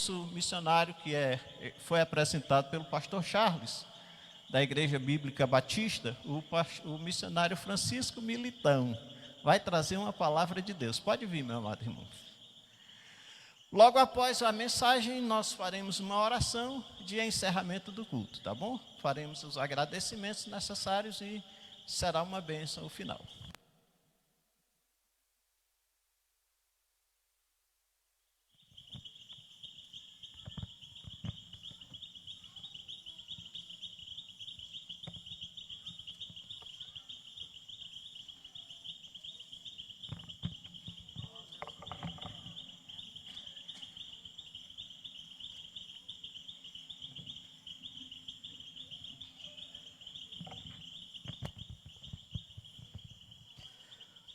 nosso missionário, foi apresentado pelo pastor Charles, da Igreja Bíblica Batista, o missionário Francisco Militão, vai trazer uma palavra de Deus. Pode vir, meu amado irmão. Logo após a mensagem, nós faremos uma oração de encerramento do culto, tá bom? Faremos os agradecimentos necessários e será uma bênção o final.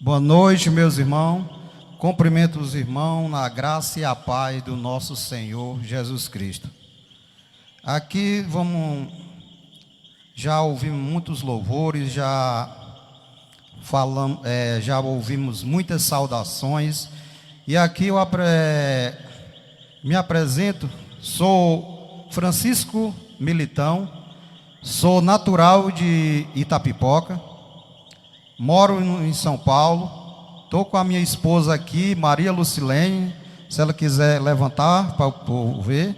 Boa noite, meus irmãos. Cumprimento os irmãos na graça e a paz do nosso Senhor Jesus Cristo. Aqui já ouvimos muitos louvores, já ouvimos muitas saudações. E aqui eu me apresento, sou Francisco Militão, sou natural de Itapipoca. Moro em São Paulo, estou com a minha esposa aqui, Maria Lucilene, se ela quiser levantar para o povo ver,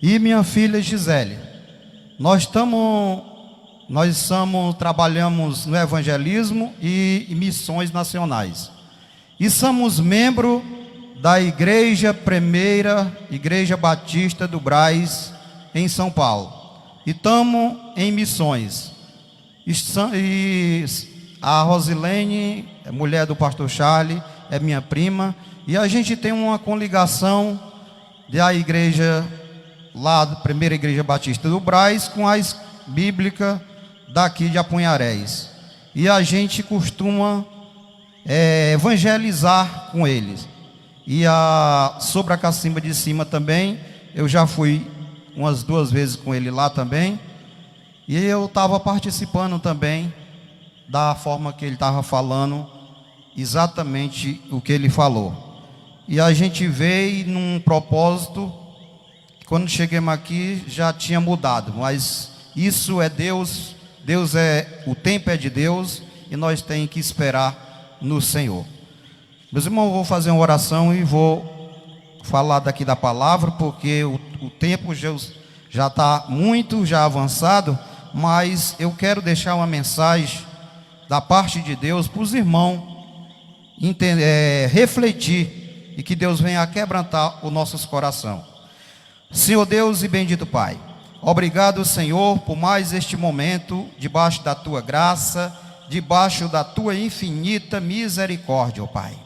e minha filha Gisele. Nós trabalhamos no evangelismo e missões nacionais. E somos membros da Primeira Igreja Batista do Brás, em São Paulo. E estamos em missões. A Rosilene, mulher do pastor Charles, é minha prima, e a gente tem uma coligação da igreja lá, da Primeira Igreja Batista do Brás, com a bíblica daqui de Apunharés. E a gente costuma evangelizar com eles. E sobre a Cacimba de Cima também, eu já fui umas 2 vezes com ele lá também, e eu estava participando também da forma que ele estava falando, exatamente o que ele falou. E a gente veio num propósito, quando chegamos aqui já tinha mudado, mas isso é Deus, o tempo é de Deus, e nós temos que esperar no Senhor. Meus irmãos, eu vou fazer uma oração e vou falar daqui da palavra, porque o tempo já está muito avançado, mas eu quero deixar uma mensagem da parte de Deus para os irmãos refletir, e que Deus venha a quebrantar os nossos corações. Senhor Deus e bendito Pai, obrigado, Senhor, por mais este momento, debaixo da Tua graça, debaixo da Tua infinita misericórdia, ó Pai.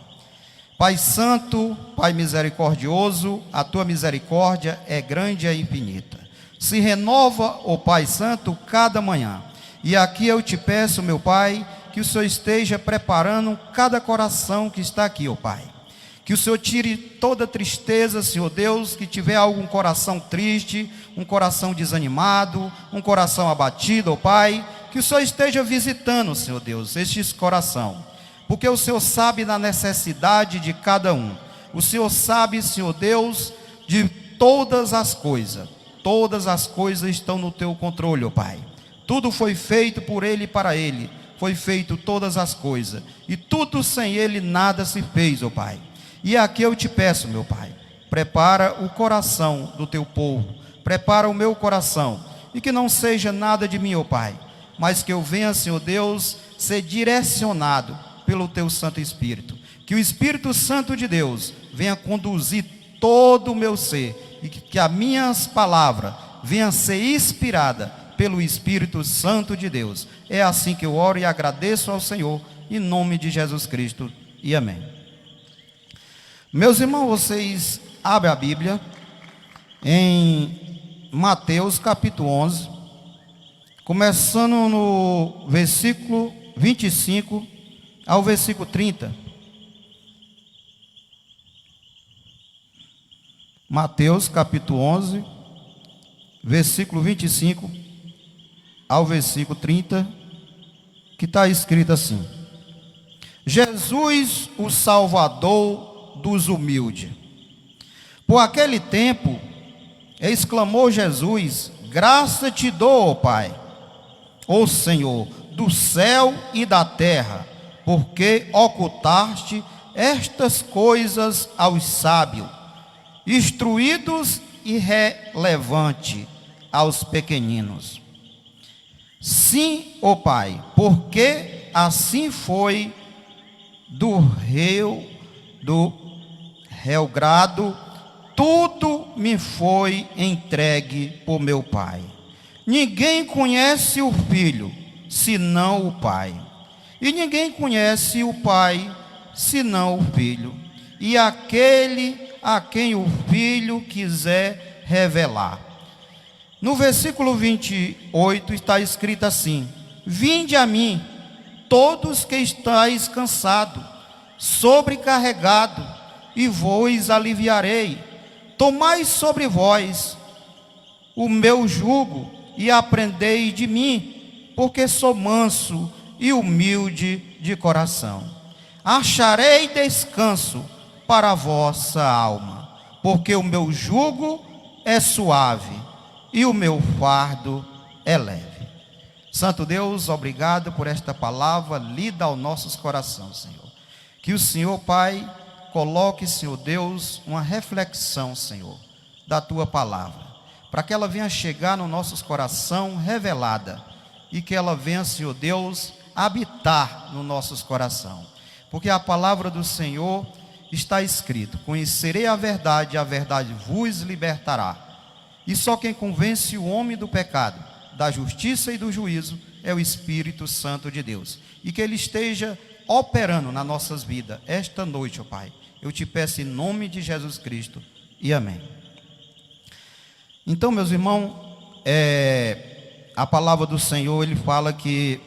Pai Santo, Pai misericordioso, a Tua misericórdia é grande e infinita. Se renova, ó Pai Santo, cada manhã. E aqui eu te peço, meu Pai, que o Senhor esteja preparando cada coração que está aqui, ó Pai. Que o Senhor tire toda tristeza, Senhor Deus, que tiver algum coração triste, um coração desanimado, um coração abatido, ó Pai. Que o Senhor esteja visitando, Senhor Deus, estes corações. Porque o Senhor sabe da necessidade de cada um. O Senhor sabe, Senhor Deus, de todas as coisas. Todas as coisas estão no Teu controle, ó Pai. Tudo foi feito por Ele e para Ele. Foi feito todas as coisas. E tudo sem Ele nada se fez, ó Pai. E aqui eu te peço, meu Pai. Prepara o coração do Teu povo. Prepara o meu coração. E que não seja nada de mim, ó Pai. Mas que eu venha, Senhor Deus, ser direcionado pelo Teu Santo Espírito. Que o Espírito Santo de Deus venha conduzir todo o meu ser. E que as minhas palavras venham ser inspiradas pelo Espírito Santo de Deus. É assim que eu oro e agradeço ao Senhor, em nome de Jesus Cristo, e amém. Meus irmãos, vocês abrem a Bíblia em Mateus capítulo 11, começando no versículo 25 ao versículo 30. Mateus capítulo 11, versículo 25 ao versículo 30, que está escrito assim: Jesus, o Salvador dos humildes. Por aquele tempo, Exclamou Jesus: graça te dou, ó Pai, ó Senhor, do céu e da terra, porque ocultaste estas coisas aos sábios, instruídos e relevantes aos pequeninos. Sim, ó Pai, porque assim foi do réu grado, tudo me foi entregue por meu Pai. Ninguém conhece o Filho, senão o Pai. E ninguém conhece o Pai, senão o Filho. E aquele a quem o Filho quiser revelar. No versículo 28 está escrito assim: vinde a mim, todos que estáis cansados, sobrecarregados, e vos aliviarei. Tomai sobre vós o meu jugo e aprendei de mim, porque sou manso e humilde de coração. Acharei descanso para a vossa alma, porque o meu jugo é suave e o meu fardo é leve. Santo Deus, obrigado por esta palavra lida aos nossos corações, Senhor. Que o Senhor, Pai, coloque, Senhor Deus, uma reflexão, Senhor, da Tua palavra, para que ela venha chegar no nosso coração revelada, e que ela venha, Senhor Deus, habitar no nosso coração, porque a palavra do Senhor está escrito: conhecerei a verdade vos libertará. E só quem convence o homem do pecado, da justiça e do juízo é o Espírito Santo de Deus, e que Ele esteja operando nas nossas vidas esta noite, ó Pai. Eu te peço em nome de Jesus Cristo, e amém. Então, meus irmãos, a palavra do Senhor, Ele fala que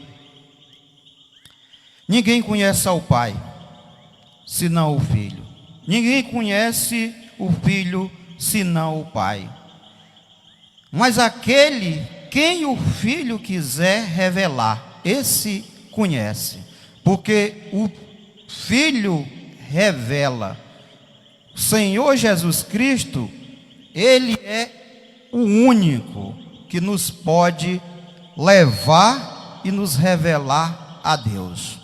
ninguém conhece ao Pai, senão o Filho. Ninguém conhece o Filho, senão o Pai. Mas aquele quem o Filho quiser revelar, esse conhece, porque o Filho revela. O Senhor Jesus Cristo, Ele é o único que nos pode levar e nos revelar a Deus.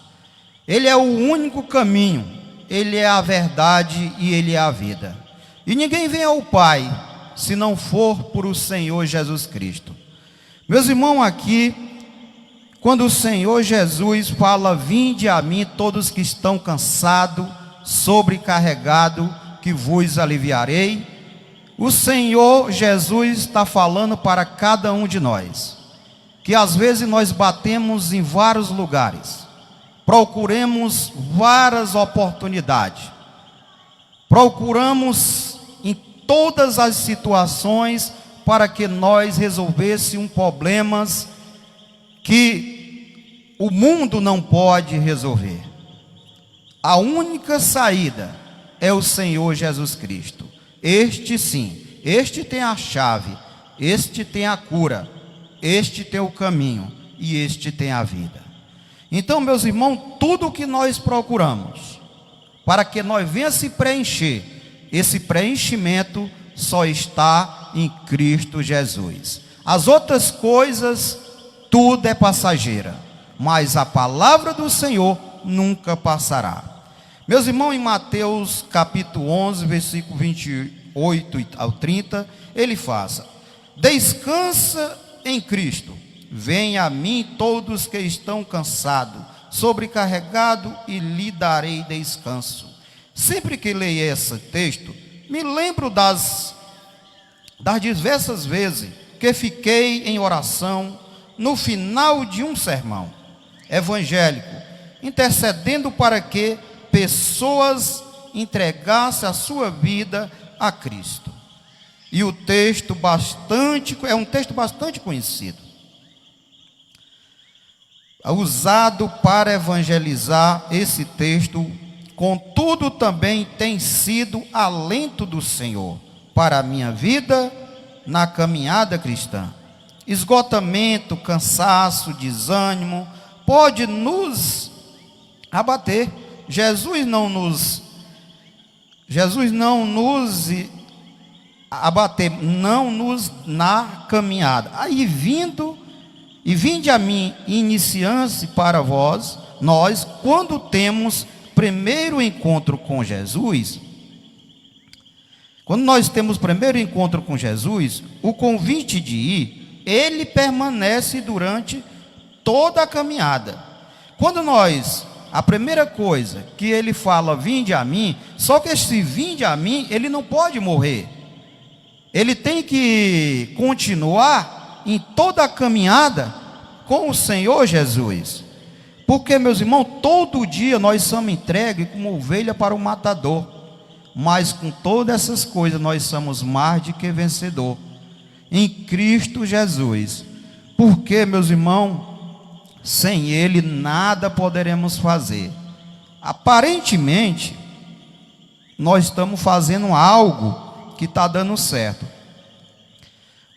Ele é o único caminho, Ele é a verdade e Ele é a vida. E ninguém vem ao Pai se não for por o Senhor Jesus Cristo. Meus irmãos, aqui, quando o Senhor Jesus fala: vinde a mim todos que estão cansados, sobrecarregados, que vos aliviarei, o Senhor Jesus está falando para cada um de nós, que às vezes nós batemos em vários lugares, procuramos várias oportunidades, procuramos em todas as situações para que nós resolvêssemos problemas que o mundo não pode resolver. A única saída é o Senhor Jesus Cristo. Este sim, este tem a chave, este tem a cura, este tem o caminho e este tem a vida. Então, meus irmãos, tudo o que nós procuramos para que nós venha se preencher, esse preenchimento só está em Cristo Jesus. As outras coisas, tudo é passageira, mas a palavra do Senhor nunca passará. Meus irmãos, em Mateus capítulo 11, versículo 28 ao 30, ele fala: descansa em Cristo, venha a mim todos que estão cansados, sobrecarregados, e lhe darei descanso. Sempre que leio esse texto, me lembro das diversas vezes que fiquei em oração no final de um sermão evangélico, intercedendo para que pessoas entregassem a sua vida a Cristo. E o texto é um texto bastante conhecido, usado para evangelizar. Esse texto, contudo, também tem sido alento do Senhor para a minha vida na caminhada cristã. Esgotamento, cansaço, desânimo pode nos abater. Jesus não nos abater, não nos na caminhada. Aí vinde a mim, iniciando-se para vós, nós, quando temos primeiro encontro com Jesus, quando nós temos primeiro encontro com Jesus, o convite de ir, ele permanece durante toda a caminhada. Quando a primeira coisa que ele fala, vinde a mim, só que esse vinde a mim, ele não pode morrer. Ele tem que continuar em toda a caminhada com o Senhor Jesus. Porque, meus irmãos, todo dia nós somos entregues como ovelha para o matador. Mas com todas essas coisas nós somos mais do que vencedor em Cristo Jesus. Porque, meus irmãos, sem Ele nada poderemos fazer. Aparentemente, nós estamos fazendo algo que está dando certo,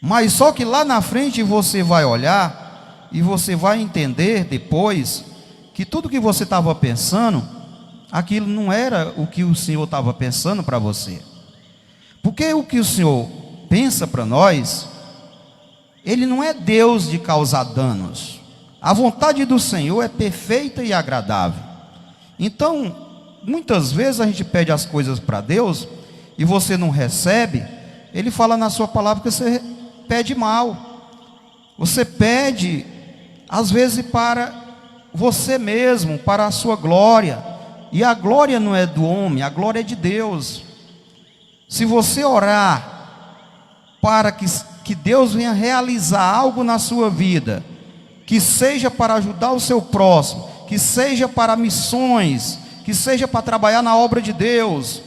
mas só que lá na frente você vai olhar e você vai entender depois que tudo que você estava pensando, aquilo não era o que o Senhor estava pensando para você. Porque o que o Senhor pensa para nós, Ele não é Deus de causar danos. A vontade do Senhor é perfeita e agradável. Então, muitas vezes a gente pede as coisas para Deus e você não recebe. Ele fala na sua palavra que você pede mal. Você pede, às vezes, para você mesmo, para a sua glória. E a glória não é do homem, a glória é de Deus. Se você orar para que Deus venha realizar algo na sua vida, que seja para ajudar o seu próximo, que seja para missões, que seja para trabalhar na obra de Deus,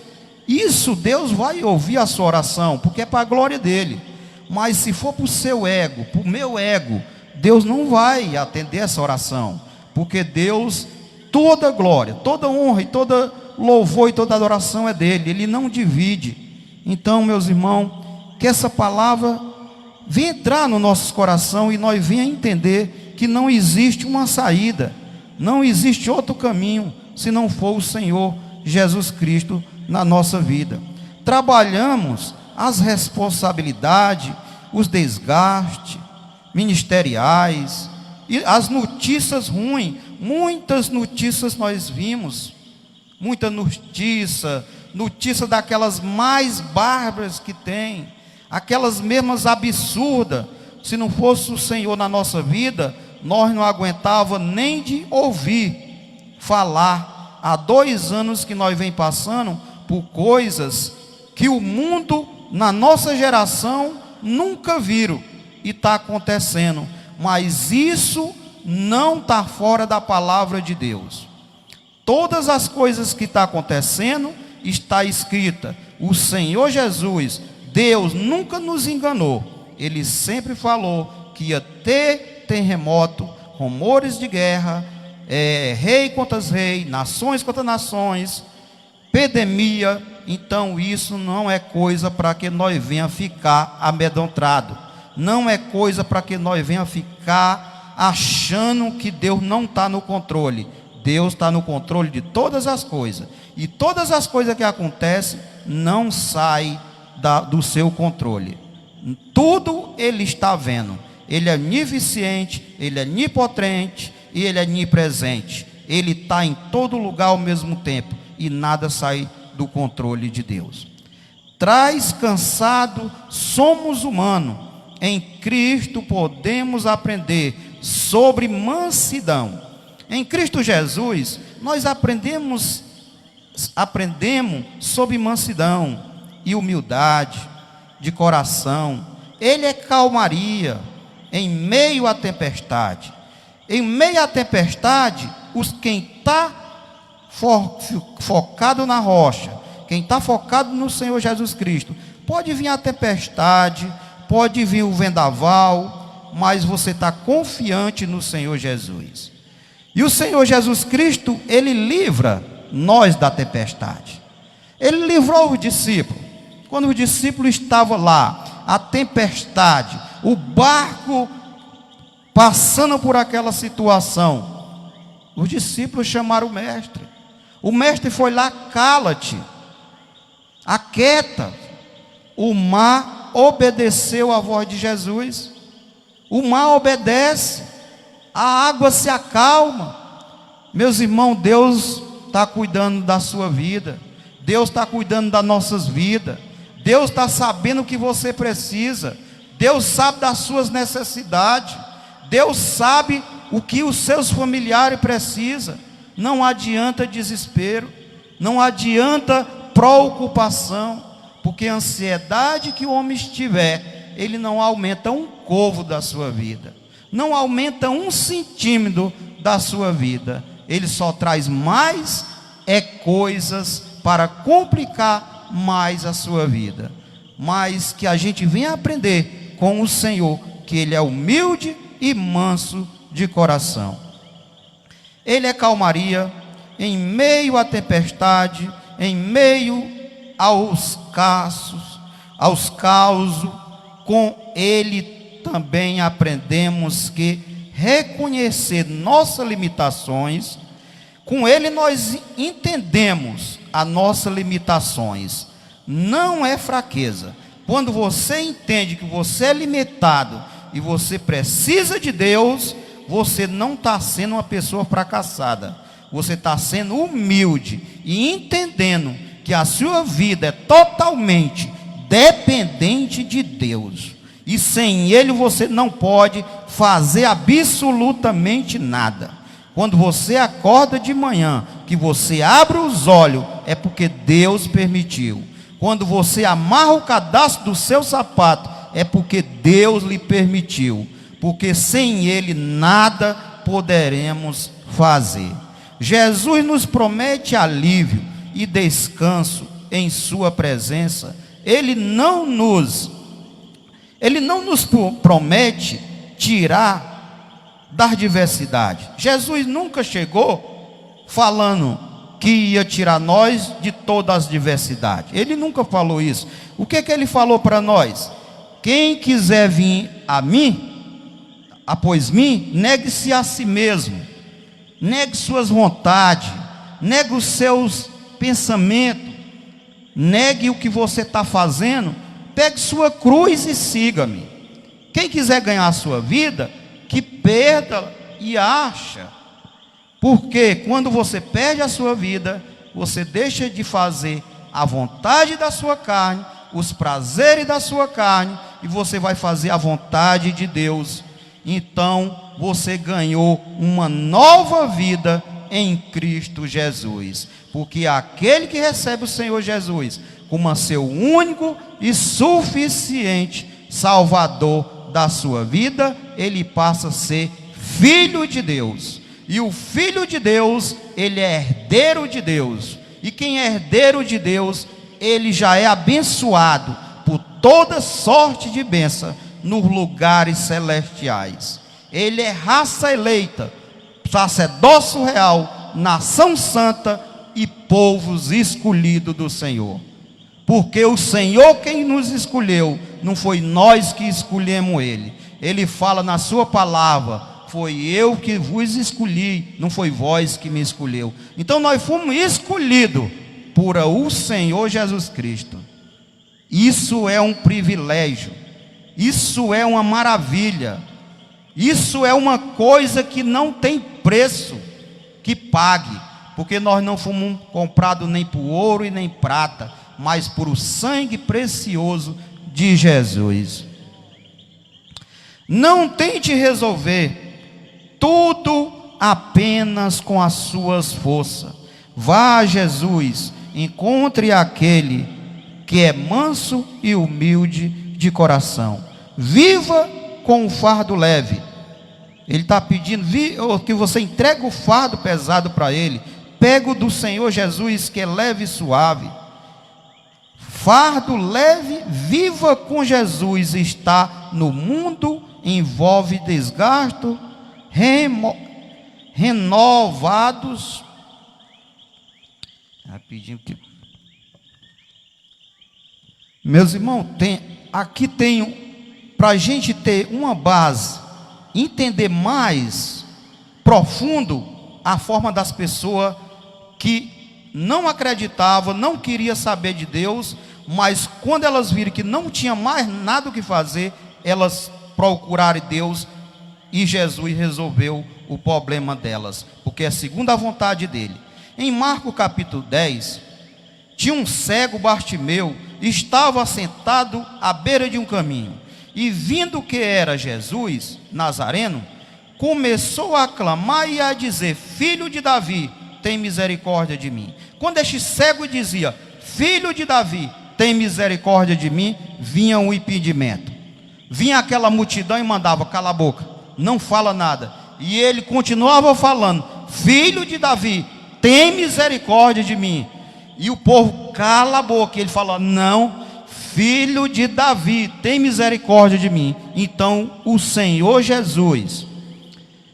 isso Deus vai ouvir a sua oração, porque é para a glória dele. Mas se for para o seu ego, para o meu ego, Deus não vai atender essa oração, porque Deus, toda glória, toda honra e toda louvor e toda adoração é dele, ele não divide. Então, meus irmãos, que essa palavra venha entrar no nosso coração e nós venha entender que não existe uma saída, não existe outro caminho, se não for o Senhor Jesus Cristo na nossa vida. Trabalhamos as responsabilidades, os desgastes ministeriais e as notícias ruins. Muitas notícias nós vimos, muita notícia daquelas mais bárbaras que tem, aquelas mesmas absurdas. Se não fosse o Senhor na nossa vida, nós não aguentava nem de ouvir falar. Há 2 anos que nós vem passando por coisas que o mundo, na nossa geração, nunca viram, e está acontecendo, mas isso não está fora da palavra de Deus. Todas as coisas que estão acontecendo, está escrita. O Senhor Jesus, Deus nunca nos enganou, Ele sempre falou que ia ter terremoto, rumores de guerra, rei contra rei, nações contra nações, epidemia. Então isso não é coisa para que nós venha ficar amedrontado, não é coisa para que nós venha ficar achando que Deus não está no controle. Deus está no controle de todas as coisas, e todas as coisas que acontecem não saem do seu controle. Tudo Ele está vendo. Ele é onisciente, Ele é onipotente e Ele é onipresente. Ele está em todo lugar ao mesmo tempo, e nada sai do controle de Deus. Traz cansado, somos humanos. Em Cristo podemos aprender sobre mansidão. Em Cristo Jesus, nós aprendemos sobre mansidão e humildade de coração. Ele é calmaria em meio à tempestade. Em meio à tempestade, quem está focado na rocha, quem está focado no Senhor Jesus Cristo, pode vir a tempestade, pode vir o vendaval, mas você está confiante no Senhor Jesus. E o Senhor Jesus Cristo, Ele livra nós da tempestade. Ele livrou os discípulos. Quando os discípulos estavam lá, a tempestade, o barco passando por aquela situação, os discípulos chamaram o mestre. O mestre foi lá, cala-te, aquieta, O mar obedeceu à voz de Jesus. O mar obedece, a água se acalma. Meus irmãos, Deus está cuidando da sua vida, Deus está cuidando das nossas vidas, Deus está sabendo o que você precisa, Deus sabe das suas necessidades, Deus sabe o que os seus familiares precisam. Não adianta desespero, não adianta preocupação, porque a ansiedade que o homem estiver, ele não aumenta um covo da sua vida, não aumenta um centímetro da sua vida, ele só traz mais coisas para complicar mais a sua vida. Mas que a gente venha aprender com o Senhor, que Ele é humilde e manso de coração. Ele é calmaria em meio à tempestade, em meio aos causos. Com Ele também aprendemos que reconhecer nossas limitações. Com Ele nós entendemos as nossas limitações. Não é fraqueza. Quando você entende que você é limitado e você precisa de Deus, você não está sendo uma pessoa fracassada. Você está sendo humilde e entendendo que a sua vida é totalmente dependente de Deus. E sem Ele você não pode fazer absolutamente nada. Quando você acorda de manhã, que você abre os olhos, é porque Deus permitiu. Quando você amarra o cadastro do seu sapato, é porque Deus lhe permitiu. Porque sem Ele nada poderemos fazer. Jesus nos promete alívio e descanso em sua presença. Ele não nos promete tirar da adversidade. Jesus nunca chegou falando que ia tirar nós de todas as adversidades. Ele nunca falou isso. O que Ele falou para nós? Quem quiser vir a mim, após mim, negue-se a si mesmo, negue suas vontades, negue os seus pensamentos, negue o que você está fazendo, pegue sua cruz e siga-me. Quem quiser ganhar a sua vida, que perda e acha. Porque quando você perde a sua vida, você deixa de fazer a vontade da sua carne, os prazeres da sua carne, e você vai fazer a vontade de Deus. Então você ganhou uma nova vida em Cristo Jesus. Porque aquele que recebe o Senhor Jesus como seu único e suficiente Salvador da sua vida, ele passa a ser filho de Deus. E o filho de Deus, ele é herdeiro de Deus. E quem é herdeiro de Deus, ele já é abençoado por toda sorte de bênção nos lugares celestiais. Ele é raça eleita, sacerdócio real, nação santa e povos escolhidos do Senhor. Porque o Senhor quem nos escolheu, não foi nós que escolhemos Ele. Ele fala na sua palavra: foi eu que vos escolhi, não foi vós que me escolheu. Então nós fomos escolhidos por o Senhor Jesus Cristo. Isso é um privilégio, isso é uma maravilha, isso é uma coisa que não tem preço que pague, porque nós não fomos comprados nem por ouro e nem prata, mas por o sangue precioso de Jesus. Não tente resolver tudo apenas com as suas forças. Vá a Jesus, encontre aquele que é manso e humilde de coração. Viva com o fardo leve. Ele está pedindo que você entregue o fardo pesado para Ele. Pega o do Senhor Jesus, que é leve e suave. Fardo leve, viva com Jesus. Está no mundo, envolve desgaste, renovados. Rapidinho que... Meus irmãos, aqui tem, para a gente ter uma base, entender mais profundo a forma das pessoas que não acreditavam, não queria saber de Deus, mas quando elas viram que não tinha mais nada o que fazer, elas procuraram Deus, e Jesus resolveu o problema delas, porque é segundo a vontade dele. Em Marcos capítulo 10, tinha um cego, Bartimeu, estava sentado à beira de um caminho, e vindo que era Jesus Nazareno, começou a clamar e a dizer: Filho de Davi, tem misericórdia de mim. Quando este cego dizia: Filho de Davi, tem misericórdia de mim, vinha um impedimento, vinha aquela multidão e mandava: cala a boca, não fala nada. E ele continuava falando: Filho de Davi, tem misericórdia de mim. E o povo: cala a boca. E ele fala: não, Filho de Davi, tem misericórdia de mim. Então o Senhor Jesus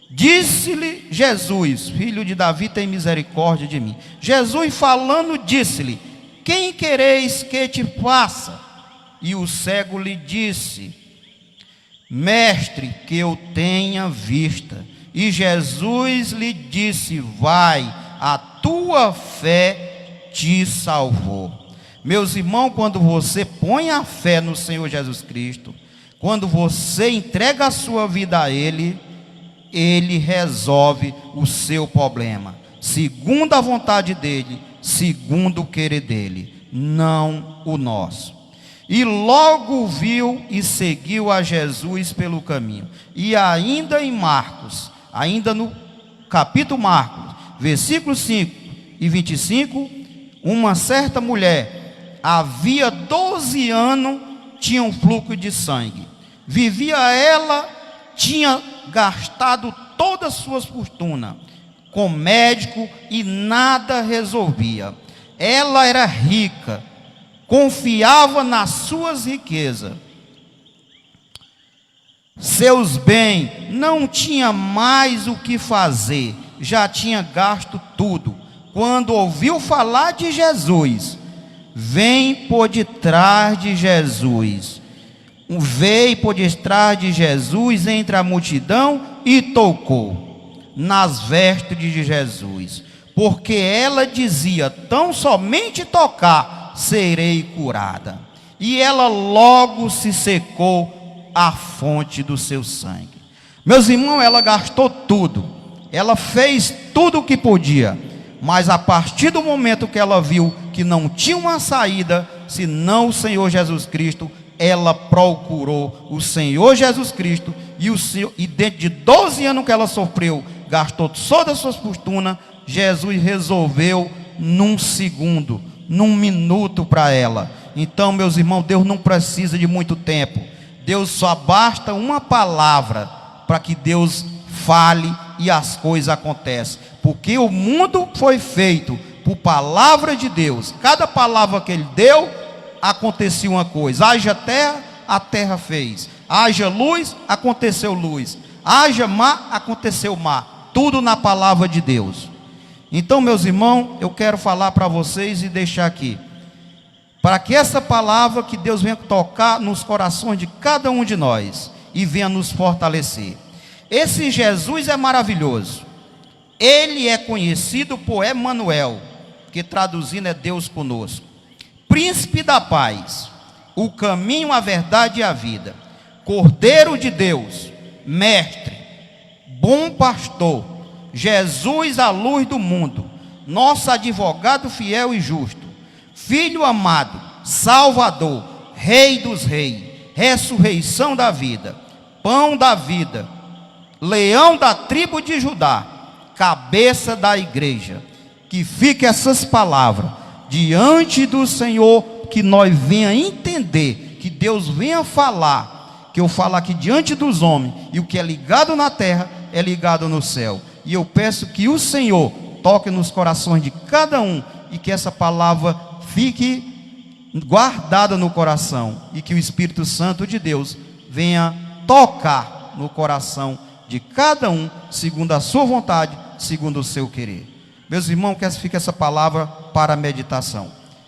disse-lhe: Jesus, filho de Davi, tem misericórdia de mim. Jesus falando disse-lhe: quem quereis que te faça? E o cego lhe disse: Mestre, que eu tenha vista. E Jesus lhe disse: vai, a tua fé te salvou. Meus irmãos, quando você põe a fé no Senhor Jesus Cristo, quando você entrega a sua vida a Ele, Ele resolve o seu problema, segundo a vontade dEle, segundo o querer dEle, não o nosso. E logo viu e seguiu a Jesus pelo caminho. E ainda em Marcos, ainda no capítulo Marcos, versículos 5 e 25, uma certa mulher, havia 12 anos, tinha um fluxo de sangue. Vivia ela, tinha gastado todas as suas fortunas com médico e nada resolvia. Ela era rica, confiava nas suas riquezas, seus bens, não tinha mais o que fazer, já tinha gasto tudo. Quando ouviu falar de Jesus, vem por detrás de Jesus, veio por detrás de Jesus entre a multidão e tocou nas vestes de Jesus, porque ela dizia: tão somente tocar, serei curada. E ela logo se secou a fonte do seu sangue. Meus irmãos, ela gastou tudo, ela fez tudo o que podia, mas a partir do momento que ela viu que não tinha uma saída senão o Senhor Jesus Cristo, ela procurou o Senhor Jesus Cristo, e dentro de 12 anos que ela sofreu, gastou todas as suas fortunas, Jesus resolveu num segundo, num minuto para ela. Então, meus irmãos, Deus não precisa de muito tempo. Deus só basta uma palavra para que Deus fale e as coisas acontecem, porque o mundo foi feito por palavra de Deus. Cada palavra que Ele deu, acontecia uma coisa. Haja terra, a terra fez. Haja luz, aconteceu luz. Haja mar, aconteceu mar. Tudo na palavra de Deus. Então, meus irmãos, eu quero falar para vocês e deixar aqui, para que essa palavra, que Deus venha tocar nos corações de cada um de nós e venha nos fortalecer. Esse Jesus é maravilhoso. Ele é conhecido por Emanuel, que traduzindo é Deus conosco. Príncipe da paz, o caminho, a verdade e a vida. Cordeiro de Deus, mestre, bom pastor, Jesus, a luz do mundo, nosso advogado fiel e justo, Filho amado, Salvador, Rei dos reis, ressurreição da vida, pão da vida, leão da tribo de Judá, cabeça da igreja. Que fique essas palavras diante do Senhor, que nós venha entender, que Deus venha falar, que eu falo aqui diante dos homens, e o que é ligado na terra é ligado no céu. E eu peço que o Senhor toque nos corações de cada um, e que essa palavra fique guardada no coração, e que o Espírito Santo de Deus venha tocar no coração de cada um, segundo a sua vontade, segundo o seu querer. Meus irmãos, que fique essa palavra para a meditação.